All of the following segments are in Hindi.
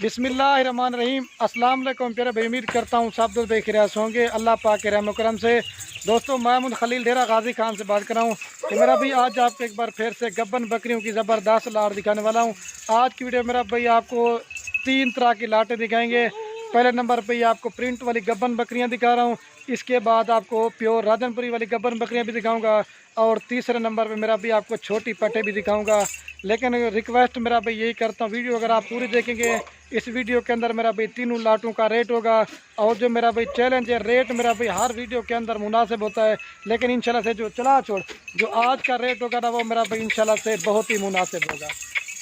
बिस्मिल्लाहिर्रहमानिर्रहीम। अस्सलाम वालेकुम प्यारे भाई, उम्मीद करता हूँ सब दोस्त बेखिरास होंगे अल्लाह पाक के रहम करम से। दोस्तों, मैं खलील डेरा गाजी खान से बात कर रहा हूँ कि मेरा भी आज आपको एक बार फिर से गब्बन बकरियों की ज़बरदस्त लाट दिखाने वाला हूँ। आज की वीडियो मेरा भाई आपको 3 तरह की लाटें दिखाएंगे। पहले नंबर पे आपको प्रिंट वाली गब्बन बकरियाँ दिखा रहा हूँ, इसके बाद आपको प्योर राजनपुरी वाली गब्बन बकरियाँ भी दिखाऊंगा और तीसरे नंबर पे मेरा भी आपको छोटी पट्टे भी दिखाऊंगा। लेकिन रिक्वेस्ट मेरा भाई यही करता हूँ, वीडियो अगर आप पूरी देखेंगे इस वीडियो के अंदर मेरा भाई तीनों लाटों का रेट होगा। और जो मेरा भाई चैलेंज है, रेट मेरा भाई हर वीडियो के अंदर मुनासिब होता है, लेकिन इंशाल्लाह से जो आज का रेट होगा ना, वो मेरा भाई इंशाल्लाह से बहुत ही मुनासिब होगा।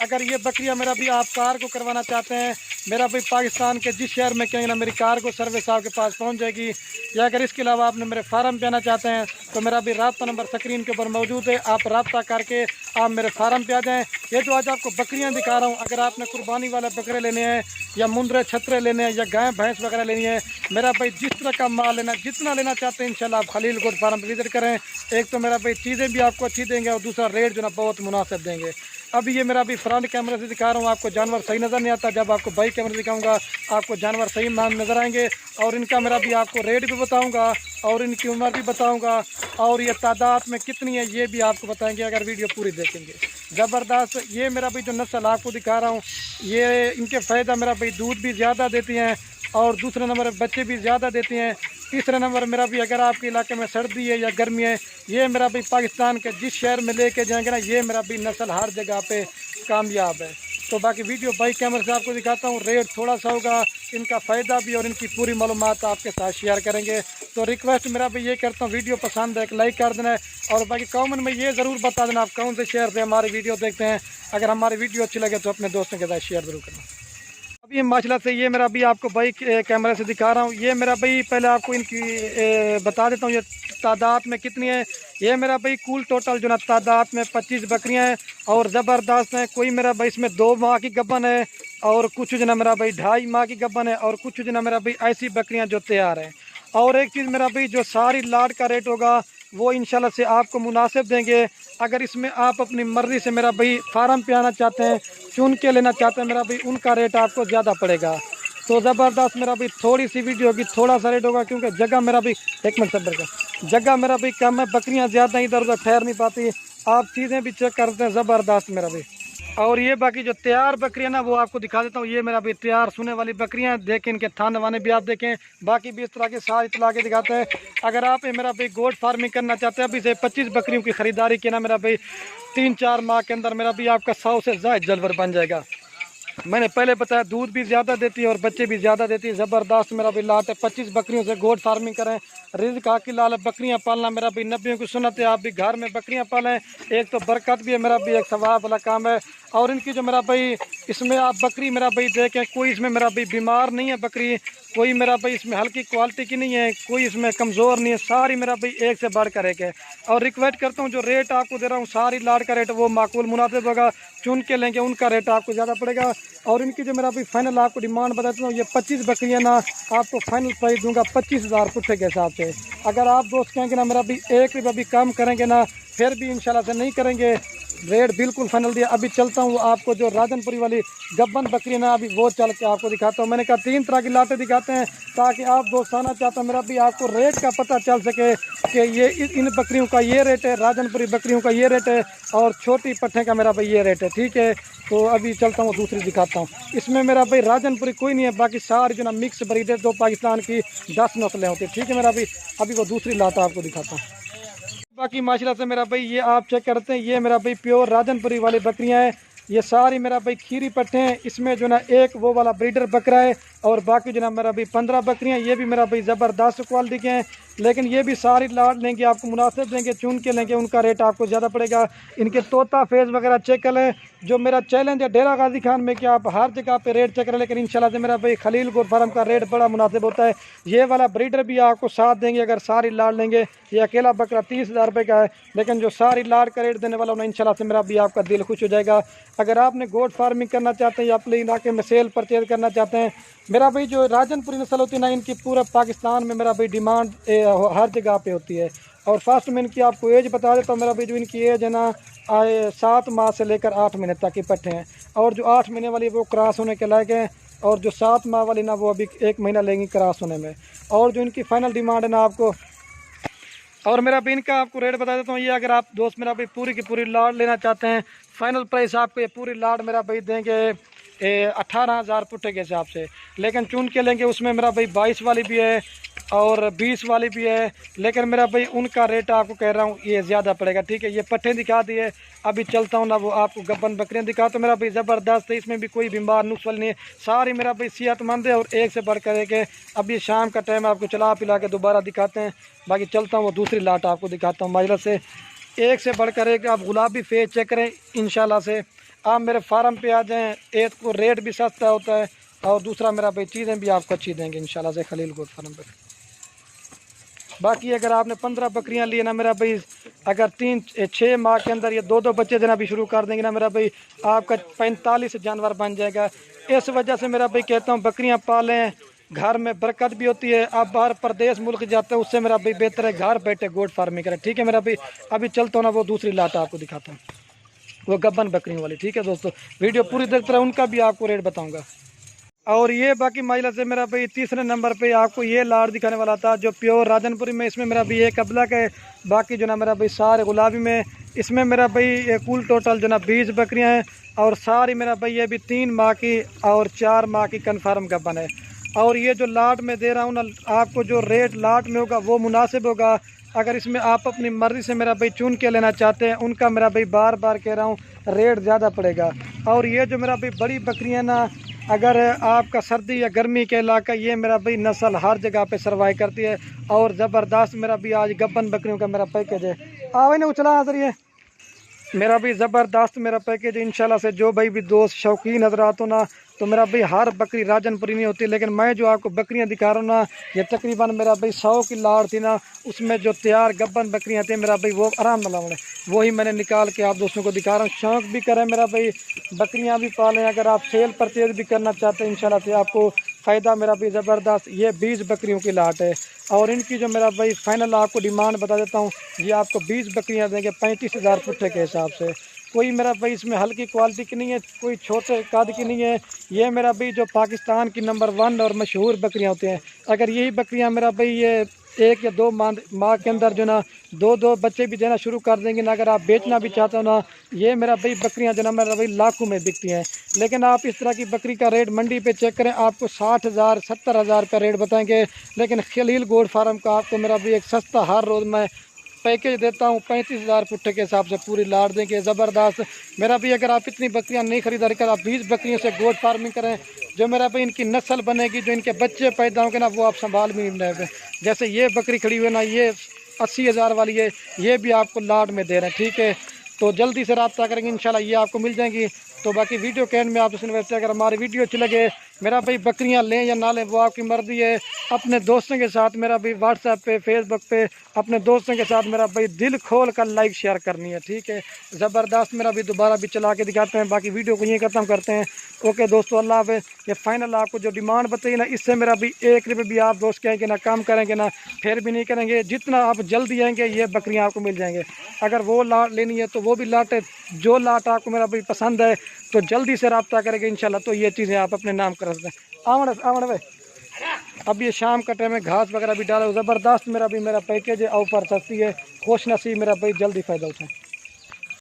अगर ये बकरियां मेरा भी आप कार को करवाना चाहते हैं, मेरा भी पाकिस्तान के जिस शहर में कहेंगे ना, मेरी कार को सर्विस आपके पास पहुंच जाएगी। या अगर इसके अलावा आपने मेरे फार्म पे आना चाहते हैं तो मेरा भी रब्ता नंबर स्क्रीन के ऊपर मौजूद है, आप रब्ता करके आप मेरे फार्म पे आ जाएँ। ये जो आज आपको बकरियां दिखा रहा हूँ, अगर आपने कुर्बानी वाले बकरे लेने हैं या मुंदरे छतरे लेने हैं या गाय भैंस वगैरह लेनी है, मेरा भाई जिस तरह का माल लेना, जितना लेना चाहते हैं इंशाल्लाह आप खलील गोट फार्म पर विजिट करें। एक तो मेरा भाई चीज़ें भी आपको अच्छी देंगे और दूसरा रेट जो ना बहुत मुनासिब देंगे। अभी ये मेरा भी फ्रंट कैमरे से दिखा रहा हूँ, आपको जानवर सही नज़र नहीं आता। जब आपको बाई कैमरे दिखाऊंगा आपको जानवर सही नज़र आएंगे और इनका मेरा भी आपको रेट भी बताऊंगा और इनकी उम्र भी बताऊंगा और ये तादाद में कितनी है ये भी आपको बताएंगे अगर वीडियो पूरी देखेंगे। ज़बरदस्त ये मेरा भी जो नस्ल आपको दिखा रहा हूँ, ये इनके फ़ायदा मेरा भाई दूध भी ज़्यादा देती हैं और दूसरे नंबर बच्चे भी ज़्यादा देती हैं। तीसरे नंबर मेरा भी अगर आपके इलाके में सर्दी है या गर्मी है, ये मेरा भी पाकिस्तान के जिस शहर में लेके जाएंगे ना, ये मेरा भी नस्ल हर जगह पे कामयाब है। तो बाकी वीडियो बाई कैमरे से आपको दिखाता हूँ, रेट थोड़ा सा होगा, इनका फ़ायदा भी और इनकी पूरी मालूमात आपके साथ शेयर करेंगे। तो रिक्वेस्ट मेरा भी ये करता हूँ, वीडियो पसंद है एक लाइक कर देना है और बाकी कमेंट में ये ज़रूर बता देना आप कौन से शहर से हमारी वीडियो देखते हैं। अगर हमारी वीडियो अच्छी लगे तो अपने दोस्तों के साथ शेयर ज़रूर करना। अभी माशाल्लाह से ये मेरा भी आपको भाई कैमरे से दिखा रहा हूँ। ये मेरा भाई पहले आपको इनकी बता देता हूँ ये तादाद में कितनी है। ये मेरा भाई कुल टोटल जो ना तादाद में 25 बकरियाँ हैं और ज़बरदस्त हैं। कोई मेरा भाई इसमें 2 माह की गब्बन है और कुछ जो ना मेरा भाई 2.5 माह की गब्बन है और कुछ जो ना मेरा भाई ऐसी बकरियाँ जो तैयार हैं। और एक चीज़ मेरा भाई जो सारी लाट का रेट होगा वो इंशाल्लाह से आपको मुनासिब देंगे। अगर इसमें आप अपनी मर्ज़ी से मेरा भाई फार्म पे आना चाहते हैं, चुन के लेना चाहते हैं, मेरा भाई उनका रेट आपको ज़्यादा पड़ेगा। तो ज़बरदस्त मेरा भाई थोड़ी सी वीडियो होगी, थोड़ा सा रेट होगा क्योंकि जगह मेरा भी एक मिनट सब्र का जगह मेरा भी कम है, बकरियां ज़्यादा इधर उधर ठहर नहीं पाती। आप चीज़ें भी चेक करते हैं, ज़बरदस्त मेरा भी। और ये बाकी जो तैयार बकरियां ना वो आपको दिखा देता हूँ। ये मेरा भी तैयार सुने वाली बकरियां देखें, इनके थान वाने भी आप देखें, बाकी भी इस तरह के सारी इतला के दिखाते हैं। अगर आप मेरा भाई गोट फार्मिंग करना चाहते हैं, अभी से 25 बकरियों की ख़रीदारी की ना मेरा भाई 3-4 माह के अंदर मेरा भी आपका 100 से ज़ायद जानवर बन जाएगा। मैंने पहले बताया दूध भी ज़्यादा देती है और बच्चे भी ज़्यादा देती है। ज़बरदस्त मेरा भी लाट है। 25 बकरियों से गोट फार्मिंग करें, रिज़्क़ हाकिल लाल बकरियां पालना मेरा भी नबियों की सुन्नत है। आप भी घर में बकरियां पालें, एक तो बरकत भी है मेरा भी, एक सवाब वाला काम है। और इनकी जो मेरा भाई इसमें आप बकरी मेरा भाई देखें, कोई इसमें मेरा भाई बीमार नहीं है बकरी, कोई मेरा भाई इसमें हल्की क्वालिटी की नहीं है, कोई इसमें कमज़ोर नहीं है, सारी मेरा भाई एक से बढ़कर एक है। और रिक्वेस्ट करता हूँ जो रेट आपको दे रहा हूँ सारी लाट का रेट वो माकूल मुनासिब होगा, चुन के लेंगे उनका रेट आपको ज़्यादा पड़ेगा। और इनकी जो मेरा भाई फाइनल आपको डिमांड बताता हूँ, ये 25 बकरियाँ ना आपको फाइनल प्राइस दूंगा 25,000 पुट्ठे के हिसाब से। अगर आप दोस्त कहेंगे ना मेरा भी 1 रुपया भी कम करेंगे ना, फिर भी इंशाल्लाह से नहीं करेंगे, रेट बिल्कुल फाइनल दिया। अभी चलता हूँ आपको जो राजनपुरी वाली गब्बन बकरी ना अभी वो चल के आपको दिखाता हूँ। मैंने कहा 3 तरह की लाटें दिखाते हैं ताकि आप दोस्त आना चाहते हैं मेरा भी आपको रेट का पता चल सके कि ये इन बकरियों का ये रेट है, राजनपुरी बकरियों का ये रेट है और छोटी पट्ठे का मेरा भाई ये रेट है। ठीक है, तो अभी चलता हूँ दूसरी दिखाता हूँ। इसमें मेरा भाई राजनपुरी कोई नहीं है, बाकी सारी जो ना मिक्स ब्रीड है, 2 पाकिस्तान की 10 नस्लें होती है। ठीक है मेरा भाई, अभी वो दूसरी लाट आपको दिखाता हूँ। बाकी माशाल्लाह से मेरा भाई ये आप चेक करते हैं, ये मेरा भाई प्योर राजनपुरी वाली बकरियां हैं। ये सारी मेरा भाई खीरी पट्टे हैं। इसमें जो ना एक वो वाला ब्रीडर बकरा है और बाकी जो ना मेरा भाई 15 बकरियां, ये भी मेरा भाई ज़बरदस्त क्वालिटी के हैं। लेकिन ये भी सारी लाट लेंगे आपको मुनासिब देंगे, चुन के लेंगे उनका रेट आपको ज़्यादा पड़ेगा। इनके तोता फेस वगैरह चेक कर लें। जो मेरा चैलेंज है डेरा गाजी खान में कि आप हर जगह पे रेट चेक करें, लेकिन इंशाल्लाह से मेरा भाई खलील गोट फार्म का रेट बड़ा मुनासिब होता है। ये वाला ब्रीडर भी आपको साथ देंगे अगर सारी लाट लेंगे। ये अकेला बकरा 30,000 रुपये का है, लेकिन जो सारी लाट का रेट देने वाला हूँ इंशाल्लाह से मेरा भी आपका दिल खुश हो जाएगा। अगर आपने गोट फार्मिंग करना चाहते हैं या अपने इलाके में सेल परचेज करना चाहते हैं, मेरा भाई जो राजनपुरी नस्ल होती है ना, इनकी पूरा पाकिस्तान में मेरा भाई डिमांड हर जगह पे होती है। और फर्स्ट में इनकी आपको एज बता देता हूँ। मेरा भाई जो इनकी एज है ना 7 माह से लेकर 8 महीने तक की पट्टे हैं और जो 8 महीने वाली वो क्रॉस होने के लायक हैं और जो 7 माह वाली ना वो अभी 1 महीना लेंगी क्रॉस होने में। और जो इनकी फाइनल डिमांड है ना आपको, और मेरा भी इनका आपको रेट बता देता हूँ। ये अगर आप दोस्त मेरा भाई पूरी की पूरी लाट लेना चाहते हैं, फाइनल प्राइस आपको ये पूरी लाट मेरा भाई देंगे 18,000 पुट्ठे के हिसाब से। लेकिन चुन के लेंगे उसमें मेरा भाई 22 वाली भी है और 20 वाली भी है, लेकिन मेरा भाई उनका रेट आपको कह रहा हूँ ये ज़्यादा पड़ेगा, ठीक है। ये पट्ठे दिखा दिए, अभी चलता हूँ ना वो आपको गब्बन बकरियाँ दिखा। तो मेरा भाई ज़बरदस्त है, इसमें भी कोई बीमार नुक्स वाली नहीं है, सारी मेरा भाई सेहतमंद है और एक से बढ़ कर एक है। अभी शाम का टाइम आपको चला पिला के दोबारा दिखाते हैं। बाकी चलता हूँ वो दूसरी लाट आपको दिखाता हूँ माजरा से, एक से बढ़कर एक। आप गुलाबी फेस चेक करें इंशाल्लाह से, आप मेरे फार्म पे आ जाएं। एक को रेट भी सस्ता होता है और दूसरा मेरा भाई चीज़ें भी आपको अच्छी देंगे इंशाल्लाह से खलील गोट फार्म पे। बाकी अगर आपने 15 बकरियां ली ना मेरा भाई, अगर 3-6 माह के अंदर ये 2-2 बच्चे देना भी शुरू कर देंगे ना मेरा भाई, आपका 45 जानवर बन जाएगा। इस वजह से मेरा भाई कहता हूँ बकरियां पालें, घर में बरकत भी होती है। आप बाहर प्रदेश मुल्क जाते हैं उससे मेरा भाई बेहतर है घर बैठे गोट फार्मिंग करें, ठीक है मेरा भाई। अभी चलता हूँ ना वो दूसरी लाट आपको दिखाता हूँ, वो गब्बन बकरियों वाली, ठीक है दोस्तों। वीडियो पूरी देखते रहे, उनका भी आपको रेट बताऊँगा। और ये बाकी महिला से मेरा भाई तीसरे नंबर पे आपको ये लाट दिखाने वाला था जो प्योर राजनपुरी में। इसमें मेरा भाई एक अबलक है, बाकी जो ना मेरा भाई सारे गुलाबी में। इसमें मेरा भाई कुल टोटल जो ना 20 बकरियां हैं और सारी मेरा भाई ये भी 3 माह की और 4 माह की कन्फर्म गब्बन है। और ये जो लाट में दे रहा हूँ ना आपको, जो रेट लाट में होगा वो मुनासिब होगा। अगर इसमें आप अपनी मर्ज़ी से मेरा भाई चुन के लेना चाहते हैं, उनका मेरा भाई बार बार कह रहा हूँ रेट ज़्यादा पड़ेगा। और ये जो मेरा भाई बड़ी बकरियाँ ना, अगर आपका सर्दी या गर्मी के इलाका, ये मेरा भाई नस्ल हर जगह पे सर्वाइव करती है और ज़बरदस्त मेरा भी आज गब्बन बकरियों का मेरा पैकेज है। आवे ना उचला सर, ये मेरा भी ज़बरदस्त मेरा पैकेज इंशाल्लाह से। जो भाई भी दोस्त शौकीन हजरात हो ना, तो मेरा भाई हर बकरी राजनपुरी नहीं होती, लेकिन मैं जो आपको बकरियां दिखा रहा हूँ ना, ये तकरीबन मेरा भाई 100 की लाड़ थी ना, उसमें जो तैयार गब्बन बकरियां थी मेरा भाई वो आराम मिला, वही मैंने निकाल के आप दोस्तों को दिखा रहा हूँ। शौक़ भी करें मेरा भाई, बकरियां भी पालें। अगर आप सेल परचेज भी करना चाहते हैं इंशाल्लाह से आपको फ़ायदा मेरा भाई ज़बरदस्त। ये 20 बकरियों की लाट है और इनकी जो मेरा भाई फाइनल आपको डिमांड बता देता हूँ, ये आपको 20 बकरियाँ देंगे 35,000 पुट्ठे के हिसाब से। कोई मेरा भाई इसमें हल्की क्वालिटी की नहीं है, कोई छोटे कद की नहीं है। ये मेरा भाई जो पाकिस्तान की नंबर 1 और मशहूर बकरियां होती हैं, अगर यही बकरियां मेरा भाई ये 1 या 2 माह के अंदर जो ना 2-2 बच्चे भी देना शुरू कर देंगे ना, अगर आप बेचना भी चाहते हो ना, ये मेरा भाई बकरियां जो ना मेरा भाई लाखों में बिकती हैं। लेकिन आप इस तरह की बकरी का रेट मंडी पे चेक करें, आपको 60,000 70,000 का रेट बताएंगे। लेकिन खलील गोट फार्म का आपको मेरा भाई एक सस्ता हर रोज़ मैं पैकेज देता हूँ 35,000 पुट्ठे के हिसाब से पूरी लाट देंगे ज़बरदस्त। मेरा भी अगर आप इतनी बकरियाँ नहीं खरीदारी कर, आप 20 बकरियों से गोट फार्मिंग करें, जो मेरा भाई इनकी नस्ल बनेगी, जो इनके बच्चे पैदा होंगे ना, वो आप संभाल भी नहीं पाएंगे। जैसे ये बकरी खड़ी हुई ना, ये 80,000 वाली है, ये भी आपको लाट में दे रहे हैं, ठीक है। तो जल्दी से रब्ता करेंगे इंशाल्लाह, ये आपको मिल जाएंगी। तो बाकी वीडियो के एंड में आप वैसे अगर हमारी वीडियो अच्छी लगे, मेरा भाई बकरियां लें या ना लें वो आपकी मर्ज़ी है। अपने दोस्तों के साथ मेरा भाई व्हाट्सएप पे फेसबुक पे अपने दोस्तों के साथ मेरा भाई दिल खोल कर लाइक शेयर करनी है, ठीक है। ज़बरदस्त मेरा भी दोबारा भी चला के दिखाते हैं। बाकी वीडियो को यहीं ख़त्म करते हैं। ओके दोस्तों, अल्लाह हाफ़िज़। ये फाइनल आपको जो डिमांड बताइए ना, इससे मेरा भी 1 रुपये भी आप दोस्त कहेंगे ना, कम करेंगे ना, फिर भी नहीं करेंगे। जितना आप जल्दी आएंगे ये बकरियाँ आपको मिल जाएंगे। अगर वो लाट लेनी है तो वो भी लाट है, जो लाट आपको मेरा भाई पसंद है तो जल्दी से रब्ता करेंगे इंशाल्लाह। तो ये चीज़ें आप अपने नाम कर सकते हैं। आवड़ भाई, अब ये शाम का टाइम है, घास वगैरह भी डाला। ज़बरदस्त मेरा पैकेज है, ऑफर सस्ती है, खुश नसीब मेरा भाई, जल्दी फ़ायदा उठाएं।